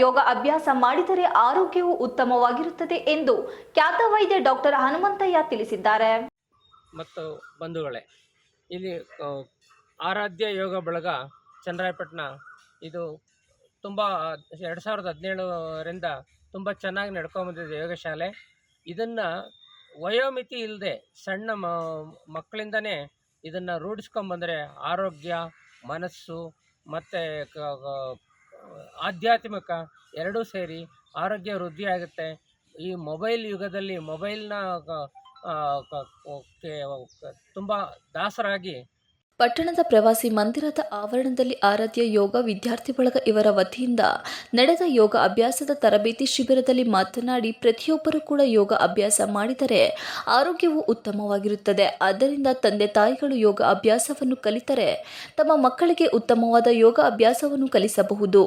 ಯೋಗ ಅಭ್ಯಾಸ ಮಾಡಿದರೆ ಆರೋಗ್ಯವು ಉತ್ತಮವಾಗಿರುತ್ತದೆ ಎಂದು ಖ್ಯಾತ ವೈದ್ಯ ಡಾಕ್ಟರ್ ಹನುಮಂತಯ್ಯ ತಿಳಿಸಿದ್ದಾರೆ. ಮತ್ತು ಬಂಧುಗಳೇ, ಇಲ್ಲಿ ಆರಾಧ್ಯ ಯೋಗ ಬಳಗ ಚನ್ನರಾಯಪಟ್ಟಣ ಇದು ತುಂಬ 2017ರಿಂದ ತುಂಬ ಚೆನ್ನಾಗಿ ನಡ್ಕೊಂಬಂದಿದೆ ಯೋಗ ಶಾಲೆ. ಇದನ್ನು ವಯೋಮಿತಿ ಇಲ್ಲದೆ ಸಣ್ಣ ಮಕ್ಕಳಿಂದನೇ ಇದನ್ನು ರೂಢಿಸ್ಕೊಂಬಂದರೆ ಆರೋಗ್ಯ, ಮನಸ್ಸು ಮತ್ತು ಆಧ್ಯಾತ್ಮಿಕ ಎರಡೂ ಸೇರಿ ಆರೋಗ್ಯ ವೃದ್ಧಿ ಆಗುತ್ತೆ. ಈ ಮೊಬೈಲ್ ಯುಗದಲ್ಲಿ ಮೊಬೈಲ್ನ ತುಂಬ ದಾಸರಾಗಿ ಪಟ್ಟಣದ ಪ್ರವಾಸಿ ಮಂದಿರದ ಆವರಣದಲ್ಲಿ ಆರಾಧ್ಯ ಯೋಗ ವಿದ್ಯಾರ್ಥಿ ಬಳಗ ಇವರ ವತಿಯಿಂದ ನಡೆದ ಯೋಗ ಅಭ್ಯಾಸದ ತರಬೇತಿ ಶಿಬಿರದಲ್ಲಿ ಮಾತನಾಡಿ, ಪ್ರತಿಯೊಬ್ಬರೂ ಕೂಡ ಯೋಗ ಅಭ್ಯಾಸ ಮಾಡಿದರೆ ಆರೋಗ್ಯವು ಉತ್ತಮವಾಗಿರುತ್ತದೆ. ಆದ್ದರಿಂದ ತಂದೆ ತಾಯಿಗಳು ಯೋಗ ಅಭ್ಯಾಸವನ್ನು ಕಲಿತರೆ ತಮ್ಮ ಮಕ್ಕಳಿಗೆ ಉತ್ತಮವಾದ ಯೋಗ ಅಭ್ಯಾಸವನ್ನು ಕಲಿಸಬಹುದು.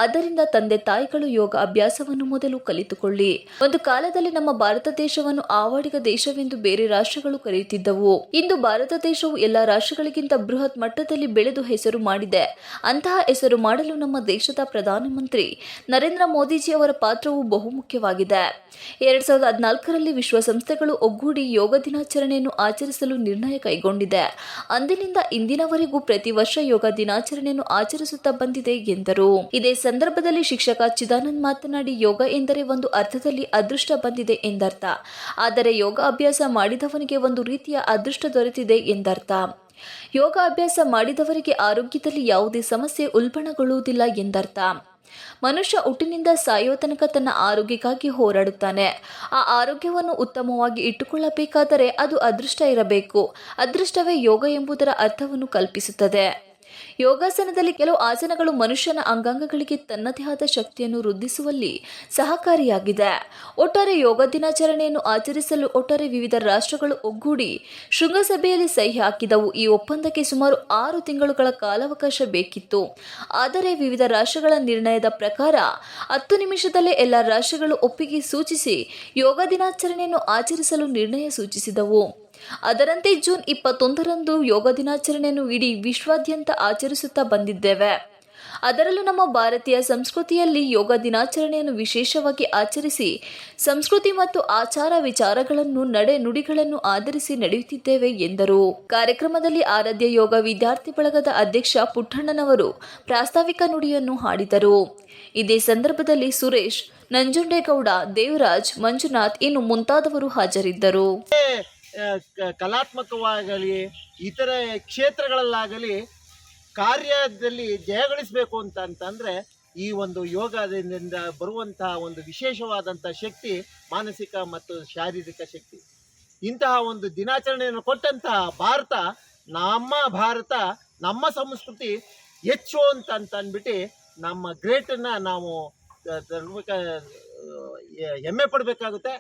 ಆದ್ದರಿಂದ ತಂದೆ ತಾಯಿಗಳು ಯೋಗ ಅಭ್ಯಾಸವನ್ನು ಮೊದಲು ಕಲಿತುಕೊಳ್ಳಿ. ಒಂದು ಕಾಲದಲ್ಲಿ ನಮ್ಮ ಭಾರತ ದೇಶವನ್ನು ಆವಾಡಿಗ ದೇಶವೆಂದು ಬೇರೆ ರಾಷ್ಟ್ರಗಳು ಕರೆಯುತ್ತಿದ್ದವು. ಇಂದು ಭಾರತ ದೇಶವು ಎಲ್ಲ ರಾಷ್ಟ್ರಗಳಿಗಿಂತ ಬೃಹತ್ ಮಟ್ಟದಲ್ಲಿ ಬೆಳೆದು ಹೆಸರು ಮಾಡಿದೆ. ಅಂತಹ ಹೆಸರು ಮಾಡಲು ನಮ್ಮ ದೇಶದ ಪ್ರಧಾನಮಂತ್ರಿ ನರೇಂದ್ರ ಮೋದಿಜಿ ಅವರ ಪಾತ್ರವು ಬಹುಮುಖ್ಯವಾಗಿದೆ. 2014ರಲ್ಲಿ ವಿಶ್ವಸಂಸ್ಥೆಗಳು ಒಗ್ಗೂಡಿ ಯೋಗ ದಿನಾಚರಣೆಯನ್ನು ಆಚರಿಸಲು ನಿರ್ಣಯ ಕೈಗೊಂಡಿದೆ. ಅಂದಿನಿಂದ ಇಂದಿನವರೆಗೂ ಪ್ರತಿ ವರ್ಷ ಯೋಗ ದಿನಾಚರಣೆಯನ್ನು ಆಚರಿಸುತ್ತಾ ಬಂದಿದೆ ಎಂದರು. ಇದೇ ಸಂದರ್ಭದಲ್ಲಿ ಶಿಕ್ಷಕ ಚಿದಾನಂದ್ ಮಾತನಾಡಿ, ಯೋಗ ಎಂದರೆ ಒಂದು ಅರ್ಥದಲ್ಲಿ ಅದೃಷ್ಟ ಬಂದಿದೆ ಎಂದರ್ಥ. ಆದರೆ ಯೋಗ ಅಭ್ಯಾಸ ಮಾಡಿದವನಿಗೆ ಒಂದು ರೀತಿಯ ಅದೃಷ್ಟ ದೊರೆತಿದೆ ಎಂದರ್ಥ. ಯೋಗ ಅಭ್ಯಾಸ ಮಾಡಿದವರಿಗೆ ಆರೋಗ್ಯದಲ್ಲಿ ಯಾವುದೇ ಸಮಸ್ಯೆ ಉಲ್ಬಣಗೊಳ್ಳುವುದಿಲ್ಲ ಎಂದರ್ಥ. ಮನುಷ್ಯ ಹುಟ್ಟಿನಿಂದ ಸಾಯುವ ತನಕ ತನ್ನ ಆರೋಗ್ಯಕ್ಕಾಗಿ ಹೋರಾಡುತ್ತಾನೆ. ಆ ಆರೋಗ್ಯವನ್ನು ಉತ್ತಮವಾಗಿ ಇಟ್ಟುಕೊಳ್ಳಬೇಕಾದರೆ ಅದು ಅದೃಷ್ಟ ಇರಬೇಕು. ಅದೃಷ್ಟವೇ ಯೋಗ ಎಂಬುದರ ಅರ್ಥವನ್ನು ಕಲ್ಪಿಸುತ್ತದೆ. ಯೋಗಾಸನದಲ್ಲಿ ಕೆಲವು ಆಸನಗಳು ಮನುಷ್ಯನ ಅಂಗಾಂಗಗಳಿಗೆ ತನ್ನದೇ ಆದ ಶಕ್ತಿಯನ್ನು ವೃದ್ಧಿಸುವಲ್ಲಿ ಸಹಕಾರಿಯಾಗಿದೆ. ಒಟ್ಟಾರೆ ಯೋಗ ದಿನಾಚರಣೆಯನ್ನು ಆಚರಿಸಲು ಒಟ್ಟಾರೆ ವಿವಿಧ ರಾಷ್ಟ್ರಗಳು ಒಗ್ಗೂಡಿ ಶೃಂಗಸಭೆಯಲ್ಲಿ ಸಹಿ ಹಾಕಿದವು. ಈ ಒಪ್ಪಂದಕ್ಕೆ ಸುಮಾರು 6 ತಿಂಗಳುಗಳ ಕಾಲಾವಕಾಶ ಬೇಕಿತ್ತು. ಆದರೆ ವಿವಿಧ ರಾಷ್ಟ್ರಗಳ ನಿರ್ಣಯದ ಪ್ರಕಾರ 10 ನಿಮಿಷದಲ್ಲೇ ಎಲ್ಲ ರಾಷ್ಟ್ರಗಳು ಒಪ್ಪಿಗೆ ಸೂಚಿಸಿ ಯೋಗ ದಿನಾಚರಣೆಯನ್ನು ಆಚರಿಸಲು ನಿರ್ಣಯ ಸೂಚಿಸಿದವು. ಅದರಂತೆ ಜೂನ್ 21ರಂದು ಯೋಗ ದಿನಾಚರಣೆಯನ್ನು ಇಡೀ ವಿಶ್ವಾದ್ಯಂತ ಆಚರಿಸುತ್ತಾ ಬಂದಿದ್ದೇವೆ. ಅದರಲ್ಲೂ ನಮ್ಮ ಭಾರತೀಯ ಸಂಸ್ಕೃತಿಯಲ್ಲಿ ಯೋಗ ದಿನಾಚರಣೆಯನ್ನು ವಿಶೇಷವಾಗಿ ಆಚರಿಸಿ ಸಂಸ್ಕೃತಿ ಮತ್ತು ಆಚಾರ ವಿಚಾರಗಳನ್ನು ನಡೆ ನುಡಿಗಳನ್ನು ಆಧರಿಸಿ ನಡೆಯುತ್ತಿದ್ದೇವೆ ಎಂದರು. ಕಾರ್ಯಕ್ರಮದಲ್ಲಿ ಆರಾಧ್ಯ ಯೋಗ ವಿದ್ಯಾರ್ಥಿ ಬಳಗದ ಅಧ್ಯಕ್ಷ ಪುಟ್ಟಣ್ಣನವರು ಪ್ರಾಸ್ತಾವಿಕ ನುಡಿಯನ್ನು ಹಾಡಿದರು. ಇದೇ ಸಂದರ್ಭದಲ್ಲಿ ಸುರೇಶ್, ನಂಜುಂಡೇಗೌಡ, ದೇವರಾಜ್, ಮಂಜುನಾಥ್ ಇನ್ನು ಮುಂತಾದವರು ಹಾಜರಿದ್ದರು. ಕಲಾತ್ಮಕವಾಗಲಿ ಇತರೆ ಕ್ಷೇತ್ರಗಳಲ್ಲಾಗಲಿ ಕಾರ್ಯದಲ್ಲಿ ಜಯಗಳಿಸಬೇಕು ಅಂತಂದರೆ ಈ ಒಂದು ಯೋಗದಿಂದ ಬರುವಂತಹ ಒಂದು ವಿಶೇಷವಾದಂಥ ಶಕ್ತಿ ಮಾನಸಿಕ ಮತ್ತು ಶಾರೀರಿಕ ಶಕ್ತಿ. ಇಂತಹ ಒಂದು ದಿನಾಚರಣೆಯನ್ನು ಕೊಟ್ಟಂತಹ ಭಾರತ ನಮ್ಮ ಸಂಸ್ಕೃತಿ ಹೆಚ್ಚು ಅಂತಂದ್ಬಿಟ್ಟು ನಮ್ಮ ಗ್ರೇಟನ್ನು ನಾವು ಹೆಮ್ಮೆ ಪಡಬೇಕಾಗುತ್ತೆ.